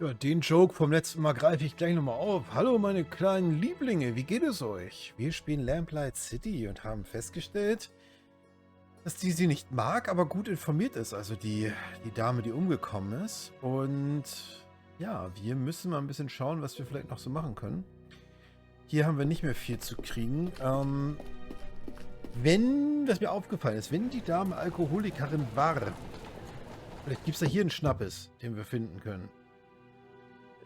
Ja, den Joke vom letzten Mal greife ich gleich nochmal auf. Hallo meine kleinen Lieblinge, wie geht es euch? Wir spielen Lamplight City und haben festgestellt, dass die sie nicht mag, aber gut informiert ist. Also die Dame, die umgekommen ist. Und ja, wir müssen mal ein bisschen schauen, was wir vielleicht noch so machen können. Hier haben wir nicht mehr viel zu kriegen. Was mir aufgefallen ist, wenn die Dame Alkoholikerin war, vielleicht gibt es da hier einen Schnappes, den wir finden können.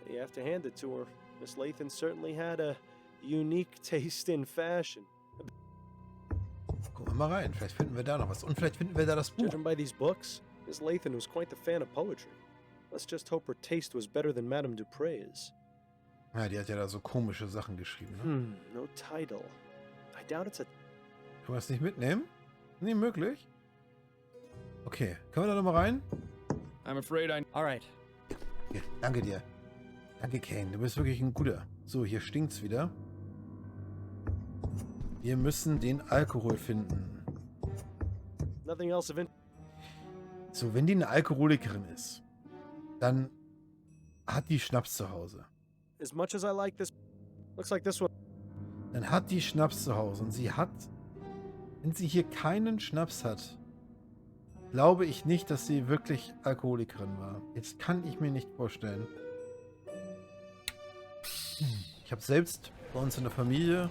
You have to hand it to her. Miss Lathan certainly had a unique taste in fashion. Gucken wir mal rein. Vielleicht finden wir da noch was. Und vielleicht finden wir da das Buch. Judging by these books, Miss Lathan was quite the fan of poetry. Let's just hope her taste was better than Madame Dupre's. Ja, die hat ja da so komische Sachen geschrieben. Ne? No title. I doubt it's a... Können wir das nicht mitnehmen? Nee, möglich. Okay, können wir da noch mal rein? I'm afraid I... Alright. Ja, danke dir. Danke, Kane. Du bist wirklich ein guter. So, hier stinkt's wieder. Wir müssen den Alkohol finden. Nothing else of So, wenn die eine Alkoholikerin ist, dann hat die Schnaps zu Hause. As much as I like this, looks like this one. Dann hat die Schnaps zu Hause und sie hat, wenn sie hier keinen Schnaps hat, glaube ich nicht, dass sie wirklich Alkoholikerin war. Jetzt kann ich mir nicht vorstellen. Ich habe selbst bei uns in der Familie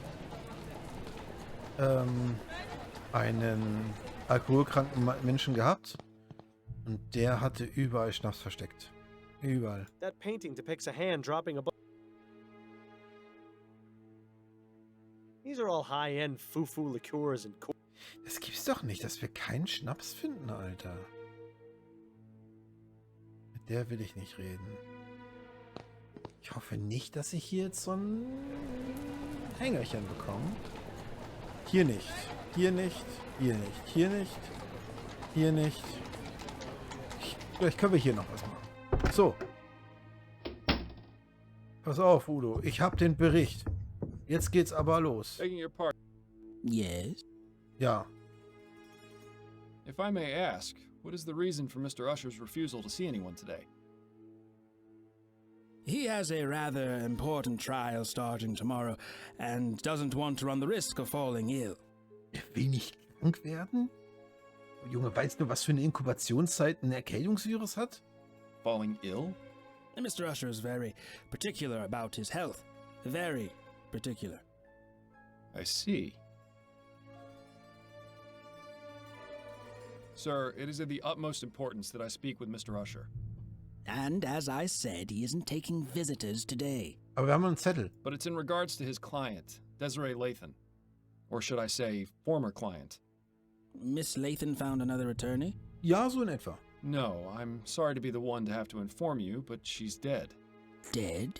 einen alkoholkranken Menschen gehabt und der hatte überall Schnaps versteckt. Überall. That painting depicts a hand dropping a book. These are all high-end foo-foo liqueurs and cool. Das gibt's doch nicht, dass wir keinen Schnaps finden, Alter. Mit der will ich nicht reden. Ich hoffe nicht, dass ich hier jetzt so ein Hängerchen bekomme. Hier nicht. Hier nicht. Hier nicht. Hier nicht. Hier nicht. Vielleicht können wir hier noch was machen. So. Pass auf, Udo. Ich habe den Bericht. Jetzt geht's aber los. Begging your pardon. Yes? Ja. If I may ask, what is the reason for Mr. Usher's refusal to see anyone today? He has a rather important trial starting tomorrow and doesn't want to run the risk of falling ill. Er will nicht krank werden? Junge, weißt du, was für eine Inkubationszeit ein Erkältungsvirus hat? Falling ill? Mr. Usher is very particular about his health. Very particular. I see. Sir, it is of the utmost importance that I speak with Mr. Usher. And as I said, he isn't taking visitors today. Aber wir haben einen Zettel. But it's in regards to his client, Desiree Lathan. Or should I say, former client. Miss Lathan found another attorney? Ja, so in etwa. No, I'm sorry to be the one to have to inform you, but she's dead. Dead?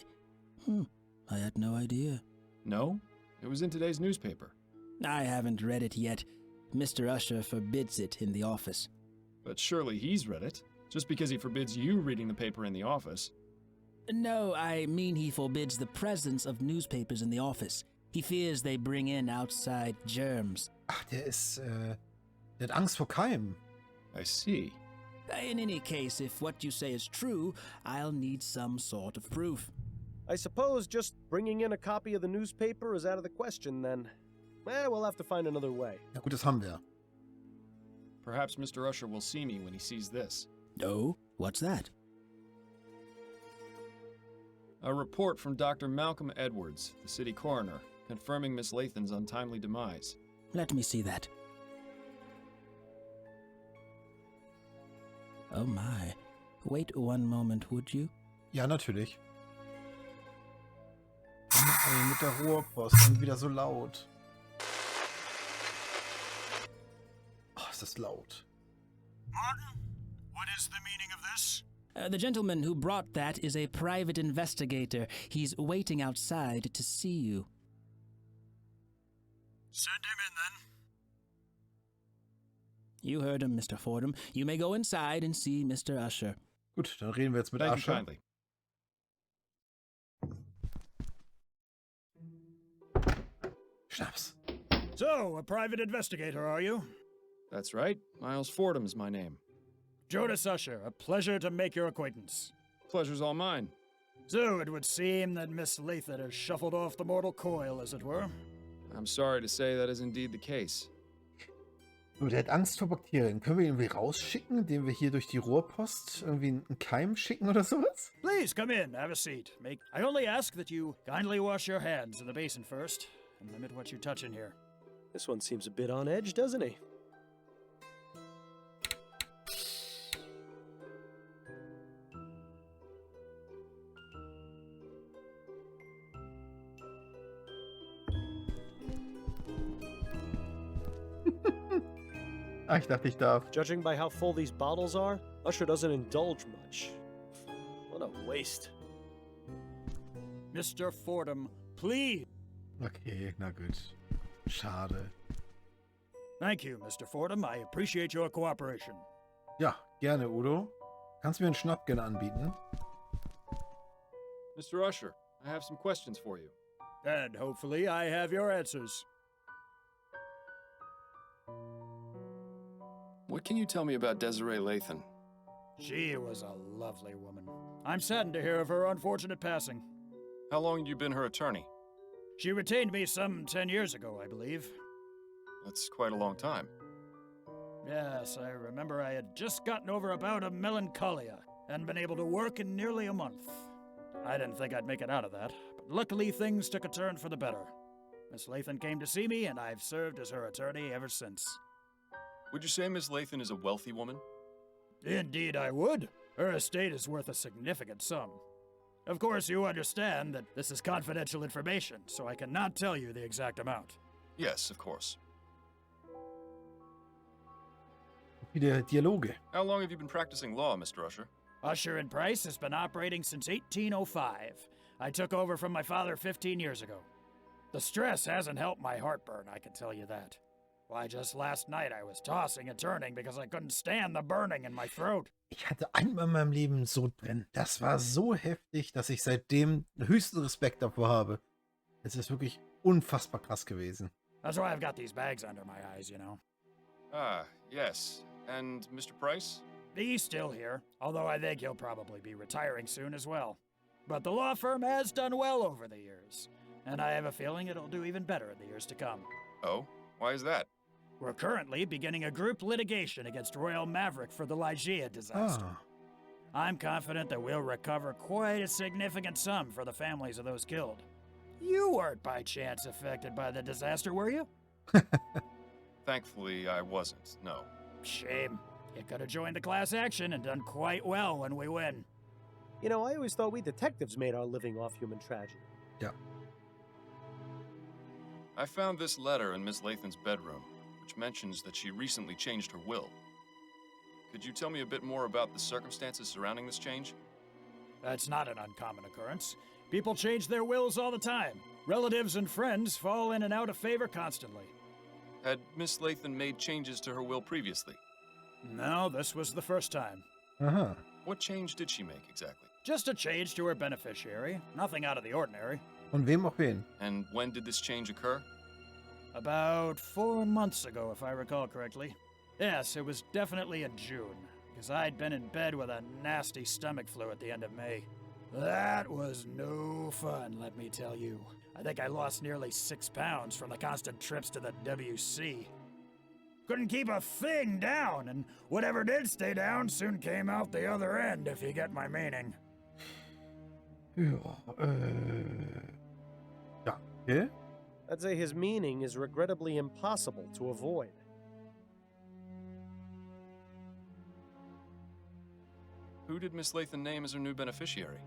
I had no idea. No? It was in today's newspaper. I haven't read it yet. Mr. Usher forbids it in the office. But surely he's read it. Just because he forbids you reading the paper in the office. No, I mean he forbids the presence of newspapers in the office. He fears they bring in outside germs. Ach, der hat Angst vor Keimen. I see. In any case, if what you say is true, I'll need some sort of proof. I suppose just bringing in a copy of the newspaper is out of the question then. We'll have to find another way. Ja gut, das haben wir. Perhaps Mr. Usher will see me when he sees this. Oh, what's that? A report from Dr. Malcolm Edwards, the city coroner, confirming Miss Lathan's untimely demise. Let me see that. Oh my. Wait one moment, would you? Ja, natürlich. Ey, mit der Rohrpost und wieder so laut. Oh, ist das laut. Martin, what is the meaning of this? The gentleman who brought that is a private investigator. He's waiting outside to see you. Send him in then. You heard him, Mr. Fordham. You may go inside and see Mr. Usher. Gut, dann reden wir jetzt mit Thank you Usher. kindly. Schnaps. So, a private investigator, are you? That's right. Miles Fordham is my name. Jonas Usher, a pleasure to make your acquaintance. Pleasure's all mine. So it would seem that Miss Lathan has shuffled off the mortal coil, as it were. I'm sorry to say that is indeed the case. So, der hat Angst vor Bakterien. Können wir ihn irgendwie rausschicken, indem wir hier durch die Rohrpost irgendwie einen Keim schicken oder sowas? Please come in, have a seat. I only ask that you kindly wash your hands in the basin first, and limit what you touch in here. This one seems a bit on edge, doesn't he? Ah, ich dachte, ich darf. Judging by how full these bottles are, Usher doesn't indulge much. What a waste. Mr. Fordham, please. Okay, na gut. Schade. Thank you, Mr. Fordham. I appreciate your cooperation. Ja, gerne, Udo. Kannst du mir einen Schnapp gerne anbieten? Mr. Usher, I have some questions for you. And hopefully I have your answers. What can you tell me about Desiree Lathan? She was a lovely woman. I'm saddened to hear of her unfortunate passing. How long had you been her attorney? She retained me some 10 years ago, I believe. That's quite a long time. Yes, I remember I had just gotten over a bout of melancholia and been able to work in nearly a month. I didn't think I'd make it out of that, but luckily things took a turn for the better. Miss Lathan came to see me, and I've served as her attorney ever since. Would you say Miss Lathan is a wealthy woman? Indeed I would. Her estate is worth a significant sum. Of course, you understand that this is confidential information, so I cannot tell you the exact amount. Yes, of course. Wieder Dialoge. How long have you been practicing law, Mr. Usher? Usher and Price has been operating since 1805. I took over from my father 15 years ago. The stress hasn't helped my heartburn, I can tell you that. Why, just last night I was tossing and turning because I couldn't stand the burning in my throat. Ich hatte einmal in meinem Leben so drin. Das war so heftig, dass ich seitdem höchsten Respekt davor habe. Es ist wirklich unfassbar krass gewesen. That's why I've got these bags under my eyes, you know. Ah, yes. And Mr. Price? He's still here, although I think he'll probably be retiring soon as well. But the law firm has done well over the years, and I have a feeling it'll do even better in the years to come. Oh? Why is that? We're currently beginning a group litigation against Royal Maverick for the Ligeia disaster. Ah, I'm confident that we'll recover quite a significant sum for the families of those killed. You weren't by chance affected by the disaster, were you? Thankfully, I wasn't, no. Shame. You could have joined the class action and done quite well when we win. You know, I always thought we detectives made our living off human tragedy. ja. I found this letter in Miss Lathan's bedroom, which mentions that she recently changed her will. Could you tell me a bit more about the circumstances surrounding this change? That's not an uncommon occurrence. People change their wills all the time. Relatives and friends fall in and out of favor constantly. Had Miss Lathan made changes to her will previously? No, this was the first time. Aha. What change did she make exactly? Just a change to her beneficiary. Nothing out of the ordinary. Von wem auf wen? And when did this change occur? About 4 months ago, if I recall correctly. Yes, it was definitely in June, because I'd been in bed with a nasty stomach flu at the end of May. That was no fun, let me tell you. I think I lost nearly 6 pounds from the constant trips to the WC. Couldn't keep a thing down, and whatever did stay down soon came out the other end, if you get my meaning. Ja, ja, okay. I'd say his meaning is regrettably impossible to avoid. Who did Miss Lathan name as her new beneficiary?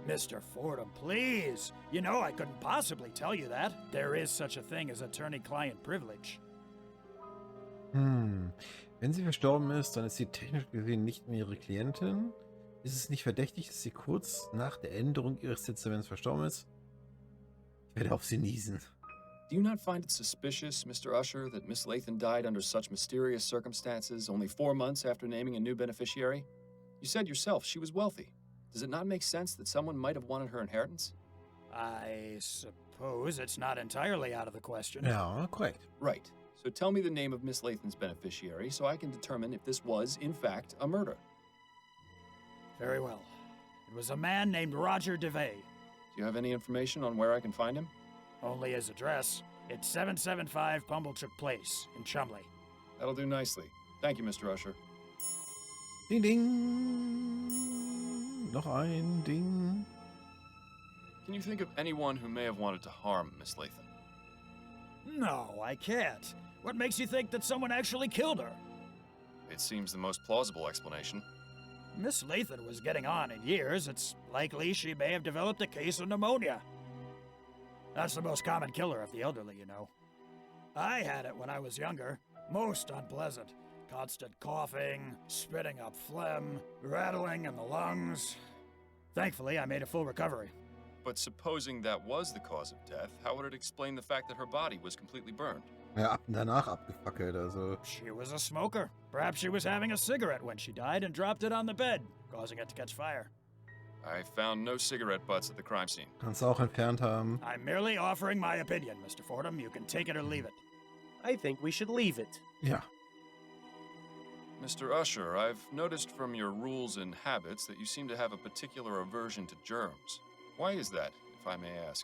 Mr. Fordham, please! You know I couldn't possibly tell you that. There is such a thing as attorney-client privilege. Wenn sie verstorben ist, dann ist sie technisch gesehen nicht mehr ihre Klientin. Ist es nicht verdächtig, dass sie kurz nach der Änderung ihres Testaments verstorben ist? Ich werde auf sie niesen. Do you not find it suspicious, Mr. Usher, that Miss Lathan died under such mysterious circumstances only 4 months after naming a new beneficiary? You said yourself she was wealthy. Does it not make sense that someone might have wanted her inheritance? I suppose it's not entirely out of the question. Ja, korrekt. Right. So tell me the name of Miss Lathan's beneficiary so I can determine if this was, in fact, a murder. Very well. It was a man named Roger DeVay. Do you have any information on where I can find him? Only his address. It's 775 Pumblechook Place in Chumley. That'll do nicely. Thank you, Mr. Usher. Ding, ding. Noch ein Ding. Can you think of anyone who may have wanted to harm Miss Latham? No, I can't. What makes you think that someone actually killed her? It seems the most plausible explanation. Miss Latham was getting on in years. It's likely she may have developed a case of pneumonia. That's the most common killer of the elderly, you know. I had it when I was younger. Most unpleasant. Constant coughing, spitting up phlegm, rattling in the lungs. Thankfully, I made a full recovery. But supposing that was the cause of death, how would it explain the fact that her body was completely burned? Ja, danach abgefackelt, also. She was a smoker. Perhaps she was having a cigarette when she died and dropped it on the bed, causing it to catch fire. I found no cigarette butts at the crime scene. Kannst du auch entfernt haben. I'm merely offering my opinion, Mr. Fordham. You can take it or leave it. I think we should leave it. Ja. Mr. Usher, I've noticed from your rules and habits that you seem to have a particular aversion to germs. Why is that, if I may ask?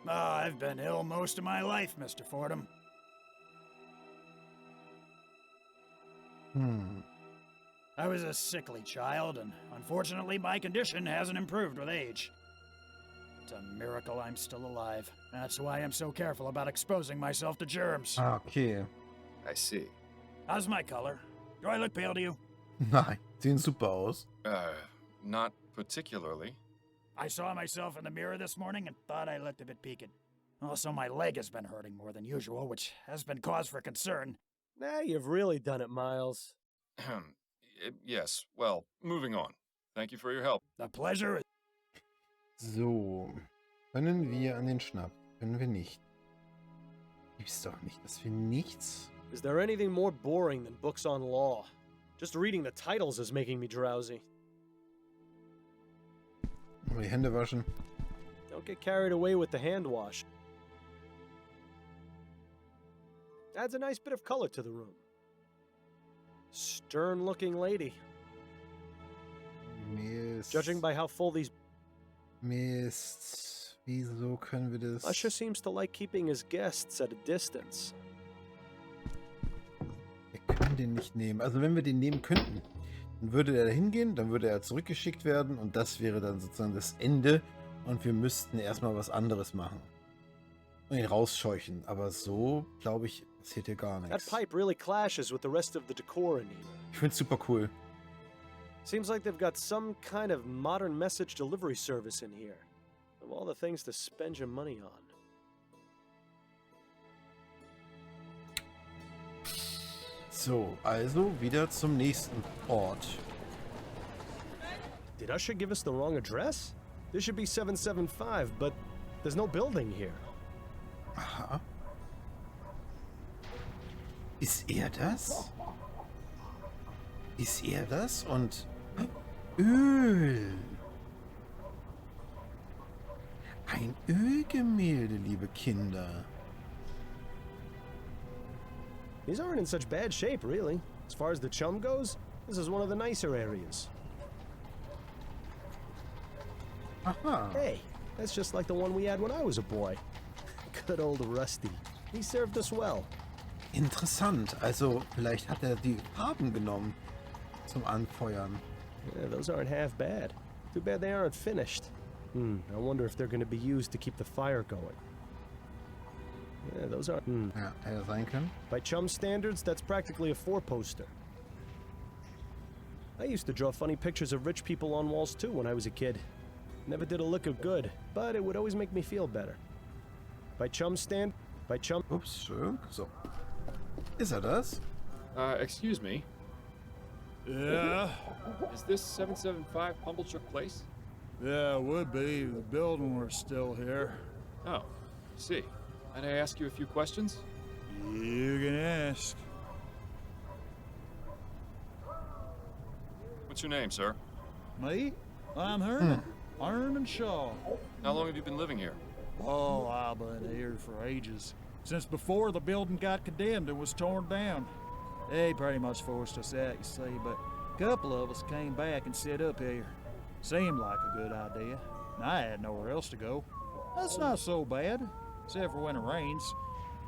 I've been ill most of my life, Mr. Fordham. I was a sickly child, and unfortunately my condition hasn't improved with age. It's a miracle I'm still alive. That's why I'm so careful about exposing myself to germs. Ah, okay. I see. How's my color? Do I look pale to you? Nein, sehen super aus. Not particularly. I saw myself in the mirror this morning and thought I looked a bit peaked. Also, my leg has been hurting more than usual, which has been cause for concern. Nah, you've really done it, Miles. Yes, well, moving on. Thank you for your help. The pleasure is... So. Können wir an den Schnapp? Können wir nicht. Gibt's doch nicht, dass wir nichts... Is there anything more boring than books on law? Just reading the titles is making me drowsy. Mal die Hände waschen. Don't get carried away with the hand wash. Adds a nice bit of color to the room. Stern-looking lady. Mist. Judging by how full these... Mist. Wieso können wir das... Usher seems to like keeping his guests at a distance. Wir können den nicht nehmen. Also wenn wir den nehmen könnten, dann würde er hingehen, dann würde er zurückgeschickt werden und das wäre dann sozusagen das Ende und wir müssten erstmal was anderes machen. Und ihn rausscheuchen. Aber so, glaube ich, passiert hier gar That nichts. pipe really clashes with the rest of the decor in here. Ich finde es super cool. Seems like they've got some kind of modern message delivery service in here. Of all the things to spend your money on. So, also wieder zum nächsten Ort. Did Usher give us the wrong address? This should be 775, but there's no building here. Aha. Ist er das? Ist er das? Und Öl. Ein Ölgemälde, liebe Kinder. These aren't in such bad shape, really. As far as the chum goes, this is one of the nicer areas. Aha. Hey, that's just like the one we had when I was a boy. Good old Rusty. He served us well. Interessant. Also, vielleicht hat er die Farben genommen zum Anfeuern. Yeah, those aren't half bad. Too bad they aren't finished. I wonder if they're going to be used to keep the fire going. Yeah, those aren't... Ja, hätte sein können. By chum standards, that's practically a four-poster. I used to draw funny pictures of rich people on walls too when I was a kid. Never did a lick of good, but it would always make me feel better. By chum... Ups, schön. So. Ist er das? Excuse me. Yeah? Is this 775 Pumblechook Place? Yeah, it would be. The building were still here. Oh, I see. Might I ask you a few questions? You can ask. What's your name, sir? Me? I'm Herman. Herman Shaw. How long have you been living here? Oh, I've been here for ages. Since before the building got condemned and was torn down. They pretty much forced us out, you see, but A couple of us came back and set up here. Seemed like a good idea. And I had nowhere else to go. That's not so bad, except for when it rains.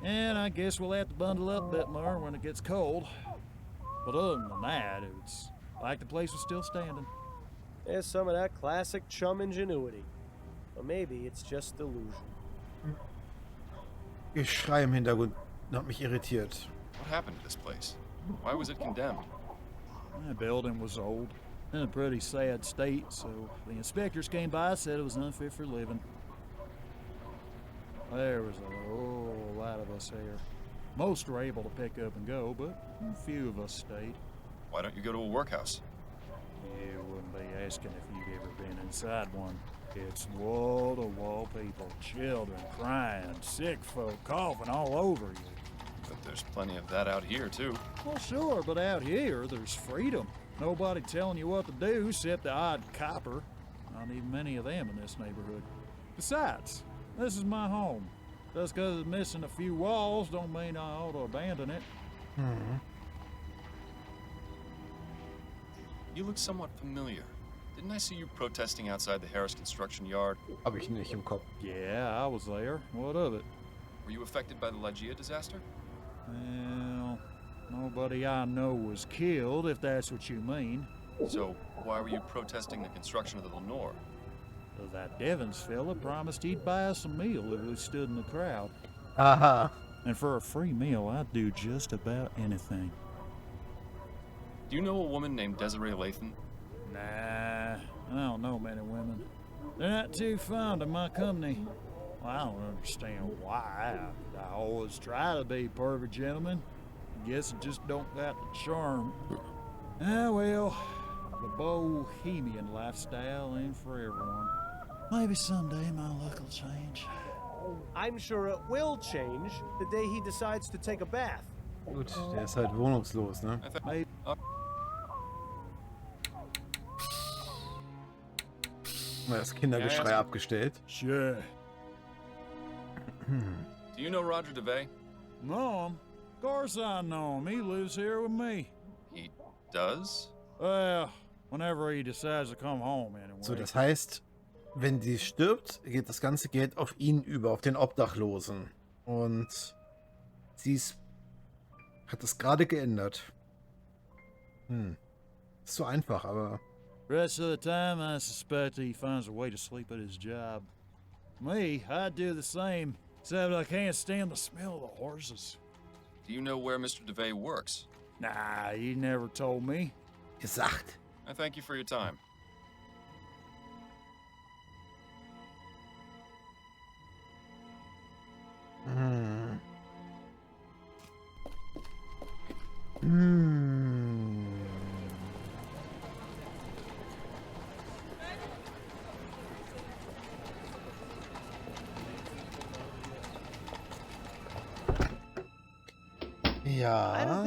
And I guess we'll have to bundle up a bit more when it gets cold. But other than that, it's like the place was still standing. There's some of that classic chum ingenuity. Or maybe it's just delusion. Geschrei im Hintergrund hat mich irritiert. What happened to this place? Why was it condemned? The building was old, in a pretty sad state, so the inspectors came by and said it was unfit for living. There was a whole lot of us here. Most were able to pick up and go, but a few of us stayed. Why don't you go to a workhouse? You wouldn't be asking if you'd ever been inside one. It's wall-to-wall people, children crying, sick folk coughing all over you. But there's plenty of that out here, too. Well, sure, but out here, there's freedom. Nobody telling you what to do except the odd copper. Not even many of them in this neighborhood. Besides, this is my home. Just because it's missing a few walls don't mean I ought to abandon it. You look somewhat familiar. Didn't I see you protesting outside the Harris construction yard? Habe ich nicht im Kopf. Yeah, I was there. What of it? Were you affected by the Lagia disaster? Well, nobody I know was killed, if that's what you mean. So, why were you protesting the construction of the Lenore? Well, that Devons fella promised he'd buy us a meal if we stood in the crowd. Aha. And for a free meal, I'd do just about anything. Do you know a woman named Desiree Lathan? Nah, I don't know many women. They're not too fond of my company. Well, I don't understand why. I always try to be a perfect gentleman. I guess I just don't got the charm. Ah, well, the bohemian lifestyle ain't for everyone. Maybe someday my luck will change. I'm sure it will change the day he decides to take a bath. Gut, der ist halt wohnungslos, ne? Maybe. Mal das Kindergeschrei abgestellt. Sure. Do you know Roger DeVay? Know him? Of course I know him. He lives here with me. He does? Well, whenever he decides to come home anyway. So, das heißt, wenn sie stirbt, geht das ganze Geld auf ihn über, auf den Obdachlosen. Und hat das gerade geändert. Ist so einfach, aber... Rest of the time, I suspect he finds a way to sleep at his job. Me, I'd do the same, except I can't stand the smell of the horses. Do you know where Mr. DeVay works? Nah, he never told me. Gesagt. I thank you for your time. Ja,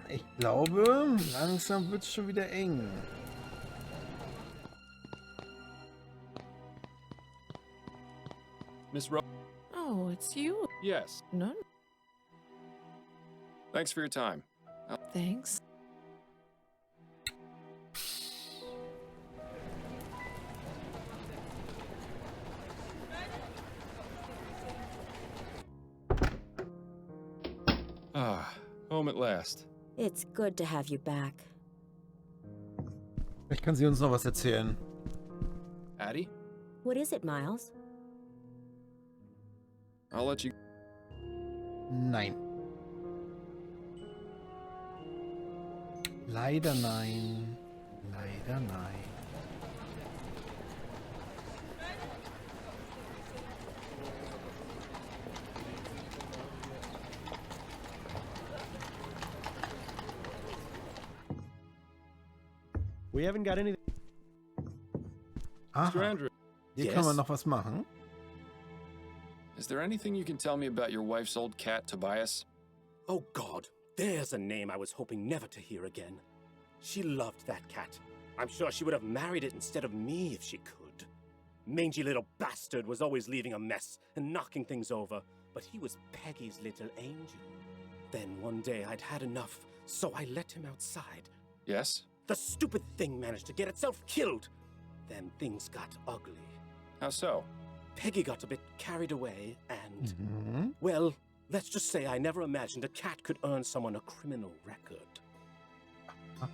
ich glaube, langsam wird es schon wieder eng. Miss Ro... Oh, it's you. Yes. No, Thanks for your time. thanks. Ah, home at last. It's good to have you back. Vielleicht kann sie uns noch was erzählen. Addy? What is it, Miles? I'll let you... Nein. Leider nein. Leider nein. We haven't got anything. Mr. Aha, Andrew, hier kann man noch was machen. is there anything you can tell me about your wife's old cat, Tobias? Oh God, there's a name I was hoping never to hear again. She loved that cat. I'm sure she would have married it instead of me if she could. Mangy little bastard was always leaving a mess and knocking things over, but he was Peggy's little angel. Then one day I'd had enough, so I let him outside. Yes? The stupid thing managed to get itself killed. Then things got ugly. How so? Peggy got a bit carried away and... Well, let's just say I never imagined a cat could earn someone a criminal record. The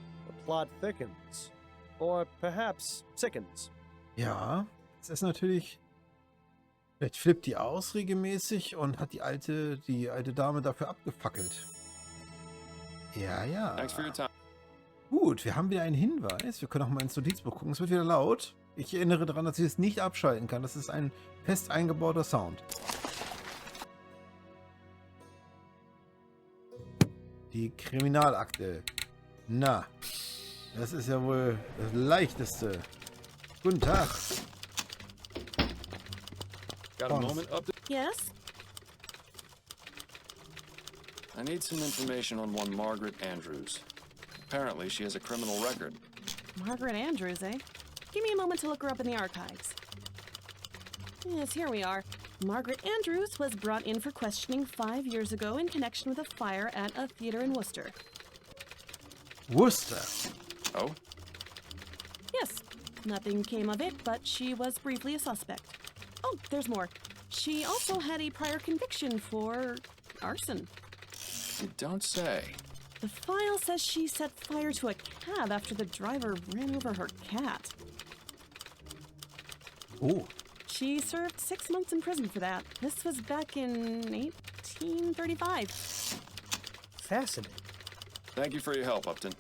plot thickens. Or perhaps sickens. Ja, das ist natürlich... Vielleicht flippt die aus regelmäßig und hat die alte Dame dafür abgefackelt. Ja, ja. Thanks for your time. Gut, wir haben wieder einen Hinweis. Wir können auch mal ins Notizbuch gucken. Es wird wieder laut. Ich erinnere daran, dass ich es nicht abschalten kann. Das ist ein fest eingebauter Sound. Die Kriminalakte. Na, das ist ja wohl das Leichteste. Guten Tag. Got a moment up? Yes? I need some information on one Margaret Andrews. Apparently, she has a criminal record. Margaret Andrews, eh? Give me a moment to look her up in the archives. Yes, here we are. Margaret Andrews was brought in for questioning 5 years ago in connection with a fire at a theater in Worcester. Worcester. Oh? Yes, nothing came of it, but she was briefly a suspect. Oh, there's more. She also had a prior conviction for arson. You don't say. The file says she set fire to a cab after the driver ran over her cat. Oh. She served 6 months in prison for that. This was back in 1835. Fascinating. Thank you for your help, Upton.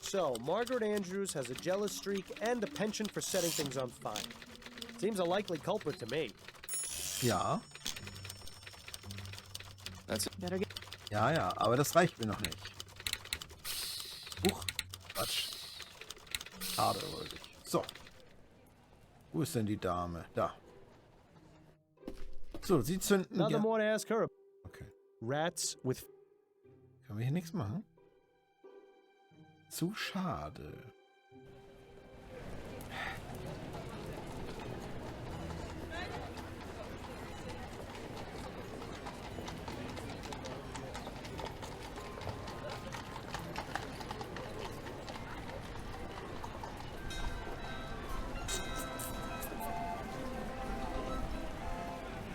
So, Margaret Andrews has a jealous streak and a penchant for setting things on fire. Seems a likely culprit to me. Ja. That's it. Better get... Ja, ja, aber das reicht mir noch nicht. Huch, Quatsch. Schade, wollte ich. So. Wo ist denn die Dame? Da. So, sie zünden... Nothing more to ask her. Okay. Rats with... Können wir hier nichts machen? Zu schade.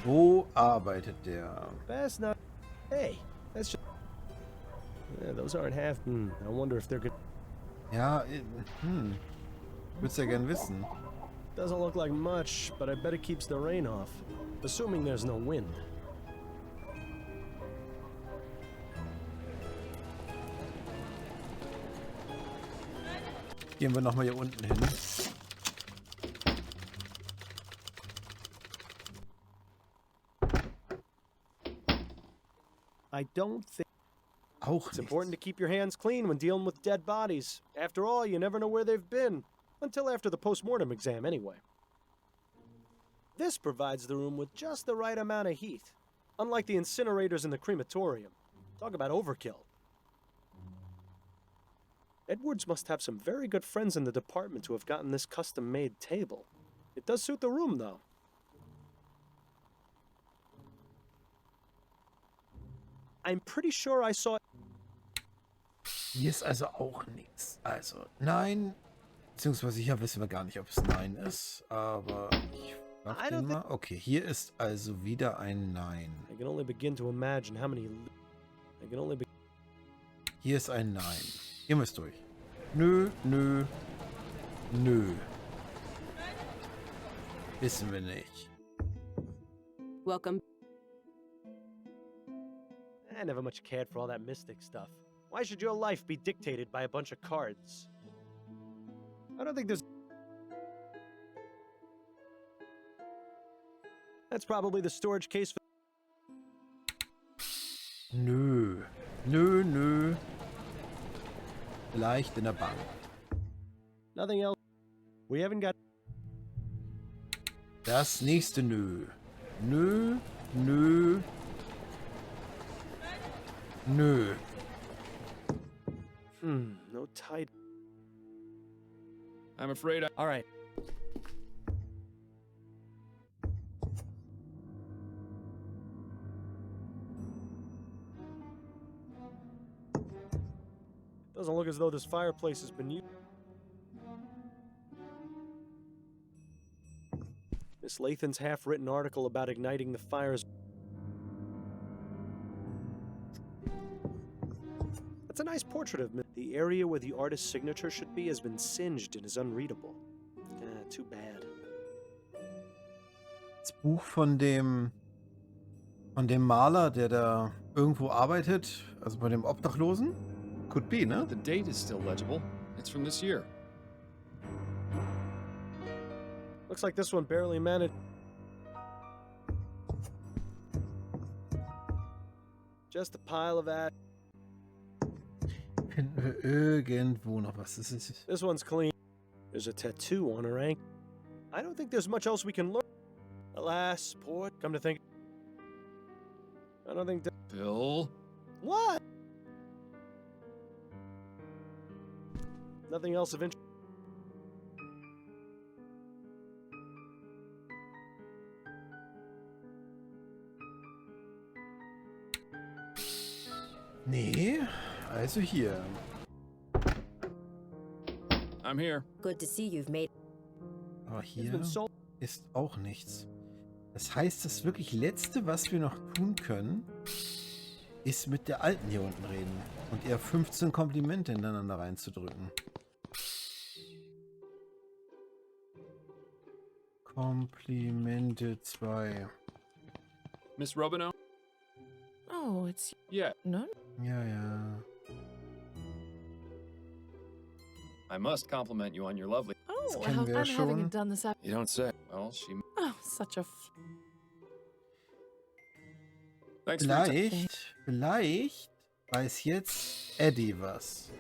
Wo arbeitet der? Best not... Hey, that's just... Yeah, those aren't half... I wonder if they're good... Ja, Würd's ja gern wissen. Doesn't look like much, but I bet it keeps the rain off. Assuming there's no wind. Gehen wir nochmal hier unten hin. I don't think... Auch It's nichts. important to keep your hands clean when dealing with dead bodies. After all, you never know where they've been. Until after the post-mortem exam, anyway. This provides the room with just the right amount of heat. Unlike the incinerators in the crematorium. Talk about overkill. Edwards must have some very good friends in the department who have gotten this custom-made table. It does suit the room, though. I'm pretty sure I saw... Hier ist also auch nichts. Also, nein. Beziehungsweise hier wissen wir gar nicht, ob es Nein ist. Aber ich mach den mal. Okay, hier ist also wieder ein Nein. I can only begin to imagine how many... Hier ist ein Nein. Ihr müsst durch. Nö, nö, nö. Wissen wir nicht. Welcome. I never much cared for all that mystic stuff. Why should your life be dictated by a bunch of cards? I don't think there's... That's probably the storage case for... Nö. Nö, nö. Vielleicht in der Bank. Nothing else. We haven't got... Das nächste Nö. Nö, nö. Nö. No tide. I'm afraid All right. Doesn't look as though this fireplace has been used. Miss Lathan's half-written article about igniting the fires. That's a nice portrait of me. The area where the artist's signature should be has been singed and is unreadable. Too bad. Das Buch von dem Maler, der da irgendwo arbeitet, also bei dem Obdachlosen? Could be, ne? The date is still legible. It's from this year. Looks like this one barely managed. Just a pile of that. Finden wir irgendwo noch was? Das ist This one's clean. There's a tattoo on her ankle. I don't think there's much else we can learn. Alas, poor. Come to think, I don't think. Bill? What? Nothing else of interest. Nee, also hier. I'm here. Good to see you've made. Aber hier ist auch nichts. Das heißt, das wirklich Letzte, was wir noch tun können, ist mit der Alten hier unten reden. Und ihr 15 Komplimente hintereinander reinzudrücken. Komplimente 2. Miss Robino? Oh, it's Yeah. no. Ja, ja. I must compliment you on your lovely... Oh, kennen wir ja I'm having schon. it done this afternoon. You don't say. Well, she... Oh, such a. Thanks for your time. Vielleicht weiß jetzt Addy was.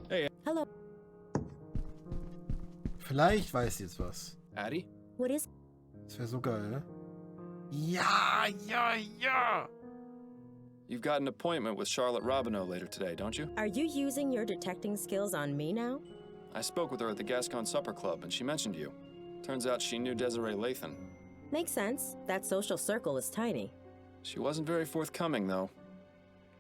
Hey, Hello. Vielleicht weiß sie jetzt was. Addy? What is? Das wäre so geil. Ja, ja, ja. You've got an appointment with Charlotte Robineau later today, don't you? Are you using your detecting skills on me now? I spoke with her at the Gascon Supper Club, and she mentioned you. Turns out she knew Desiree Lathan. Makes sense. That social circle is tiny. She wasn't very forthcoming, though.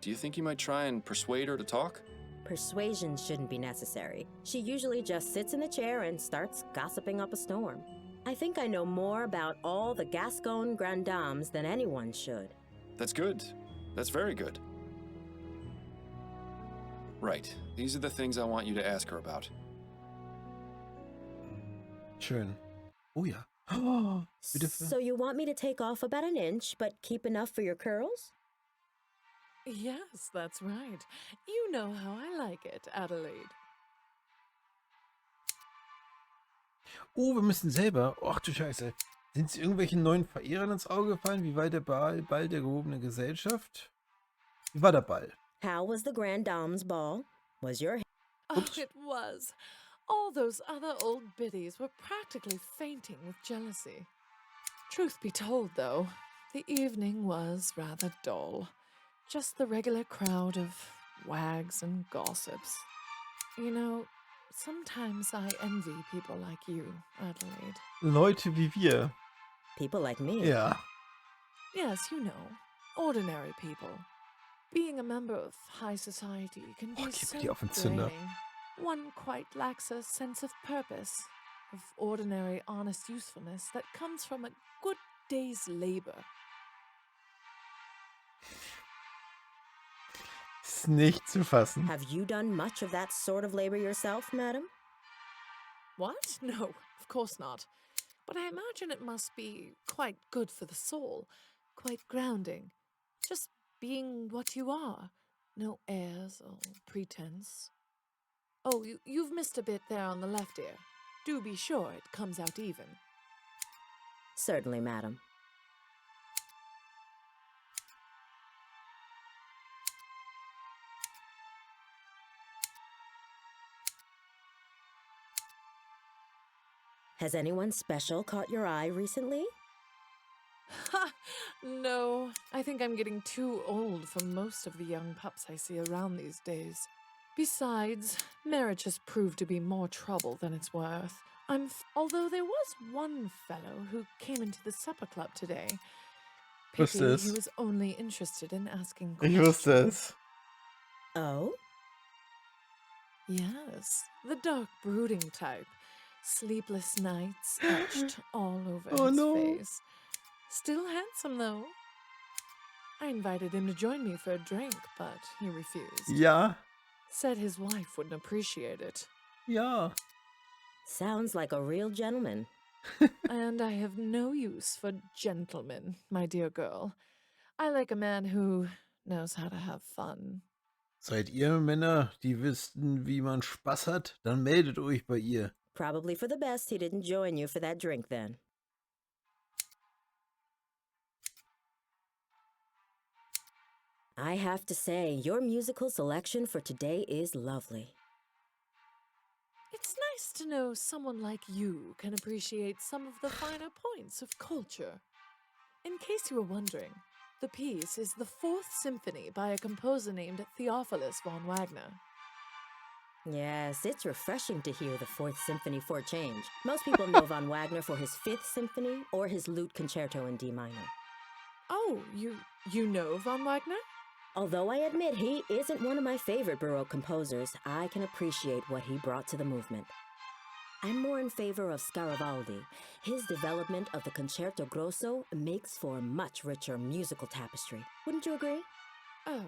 Do you think you might try and persuade her to talk? Persuasion shouldn't be necessary. She usually just sits in the chair and starts gossiping up a storm. I think I know more about all the Gascon Grand Dames than anyone should. That's good. That's very good. Right. These are the things I want you to ask her about. Schön. Oh ja. Oh, bitte. So you want me to take off about an inch, but keep enough for your curls? Yes, that's right. You know how I like it, Adelaide. Oh, wir müssen selber. Ach du Scheiße. Sind Sie irgendwelchen neuen Verehrern ins Auge gefallen? Wie war der Ball der gehobenen Gesellschaft? Wie war der Ball? How was the Grand Dame's ball? Was your... Oh, it was. All those other old biddies were practically fainting with jealousy. Truth be told, though, the evening was rather dull. Just the regular crowd of wags and gossips. You know, sometimes I envy people like you, Adelaide. Leute wie wir. People like me? Ja. Yes, you know, ordinary people. Being a member of high society can be gib so mir die auf den Zünder. draining. One quite lacks a sense of purpose, of ordinary honest usefulness that comes from a good day's labor. Ist nicht zu fassen. Have you done much of that sort of labor yourself, madam? What? No, of course not. But I imagine it must be quite good for the soul, quite grounding. Just being what you are. No airs or pretense. Oh, you've missed a bit there on the left ear. Do be sure it comes out even. Certainly, madam. Has anyone special caught your eye recently? Ha! No, I think I'm getting too old for most of the young pups I see around these days. Besides, marriage has proved to be more trouble than it's worth. Although there was one fellow who came into the supper club today. Wusste Pity es. he was only interested in asking Ich wusste es. Oh? Yes, the dark brooding type. Sleepless nights etched all over Oh, his no. face. Still handsome, though. I invited him to join me for a drink, but he refused. Ja. Said his wife wouldn't appreciate it. Ja. Sounds like a real gentleman. And I have no use for gentlemen, my dear girl. I like a man who knows how to have fun. Seid ihr Männer, die wissen, wie man Spaß hat? Dann meldet euch bei ihr. Probably for the best he didn't join you for that drink then. I have to say, your musical selection for today is lovely. It's nice to know someone like you can appreciate some of the finer points of culture. In case you were wondering, the piece is the Fourth Symphony by a composer named Theophilus von Wagner. Yes, it's refreshing to hear the Fourth Symphony for a change. Most people know von Wagner for his Fifth Symphony or his Lute Concerto in D minor. Oh, you know von Wagner? Although I admit he isn't one of my favorite Baroque composers, I can appreciate what he brought to the movement. I'm more in favor of Scaravaldi. His development of the Concerto Grosso makes for a much richer musical tapestry. Wouldn't you agree? Oh,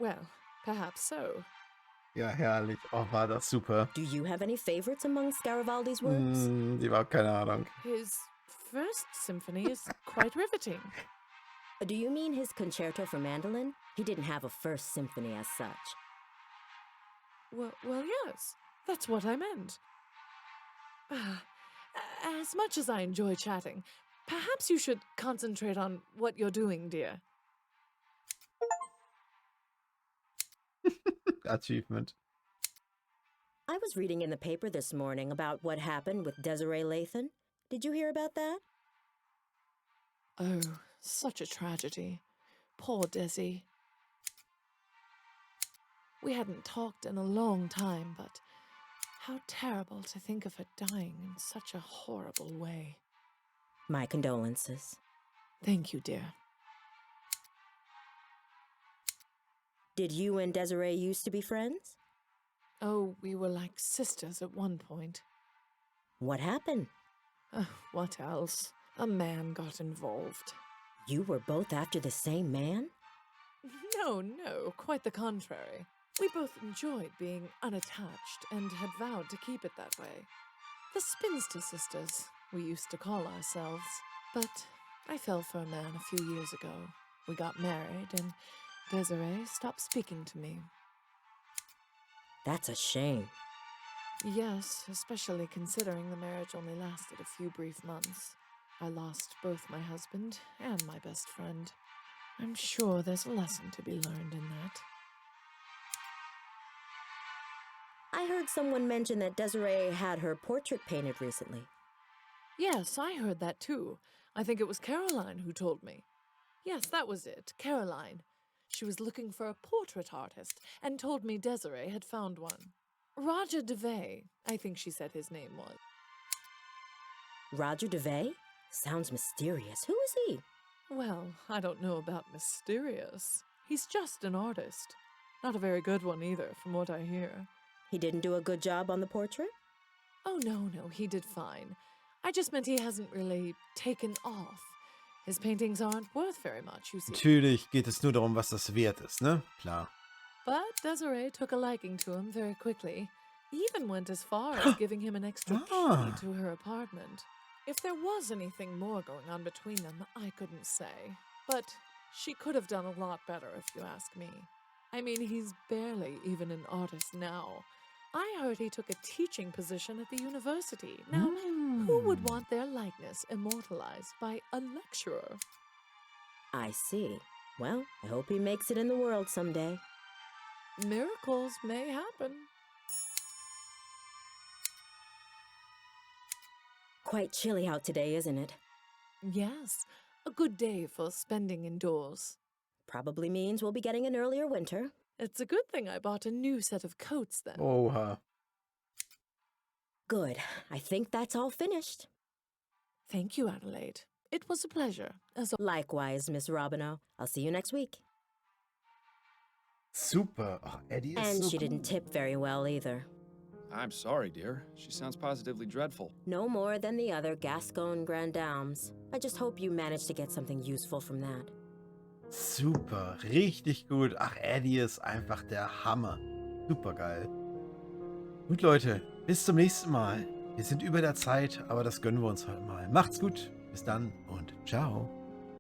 well, perhaps so. Ja, herrlich. Oh, war das super. Do you have any favorites among Scaravaldi's works? Überhaupt keine Ahnung. His First Symphony is quite riveting. Do you mean his Concerto for Mandolin? He didn't have a First Symphony as such. Well, yes, that's what I meant. As much as I enjoy chatting, perhaps you should concentrate on what you're doing, dear. Achievement. I was reading in the paper this morning about what happened with Desiree Lathan. Did you hear about that? Oh, such a tragedy. Poor Desi. We hadn't talked in a long time, but how terrible to think of her dying in such a horrible way. My condolences. Thank you, dear. Did you and Desiree used to be friends? Oh, we were like sisters at one point. What happened? What else? A man got involved. You were both after the same man? No, quite the contrary. We both enjoyed being unattached and had vowed to keep it that way. The Spinster Sisters, we used to call ourselves. But I fell for a man a few years ago. We got married and Desiree stopped speaking to me. That's a shame. Yes, especially considering the marriage only lasted a few brief months. I lost both my husband and my best friend. I'm sure there's a lesson to be learned in that. I heard someone mention that Desiree had her portrait painted recently. Yes, I heard that too. I think it was Caroline who told me. Yes, that was it, Caroline. She was looking for a portrait artist and told me Desiree had found one. Roger DeVay, I think she said his name was. Roger DeVay? Sounds mysterious. Who is he? Well, I don't know about mysterious. He's just an artist. Not a very good one either, from what I hear. He didn't do a good job on the portrait? Oh, no, he did fine. I just meant he hasn't really taken off. His paintings aren't worth very much, you see. Natürlich geht es nur darum, was das wert ist, ne? Klar. But Desiree took a liking to him very quickly. Even went as far as giving him an extra key to her apartment. If there was anything more going on between them, I couldn't say. But she could have done a lot better, if you ask me. I mean, he's barely even an artist now. I heard he took a teaching position at the university. Now, who would want their likeness immortalized by a lecturer? I see. Well, I hope he makes it in the world someday. Miracles may happen. Quite chilly out today, isn't it? Yes, a good day for spending indoors. Probably means we'll be getting an earlier winter. It's a good thing I bought a new set of coats then. Oha. Good. I think that's all finished. Thank you, Adelaide. It was a pleasure. Likewise, Miss Robinow. I'll see you next week. Super. Ach, Addy ist And so she gut. didn't tip very well either. I'm sorry, dear. She sounds positively dreadful. No more than the other Gascon Granddames. I just hope you managed to get something useful from that. Super. Richtig gut. Ach, Addy ist einfach der Hammer. Super geil. Gut, Leute. Bis zum nächsten Mal. Wir sind über der Zeit, aber das gönnen wir uns heute mal. Macht's gut. Bis dann und ciao.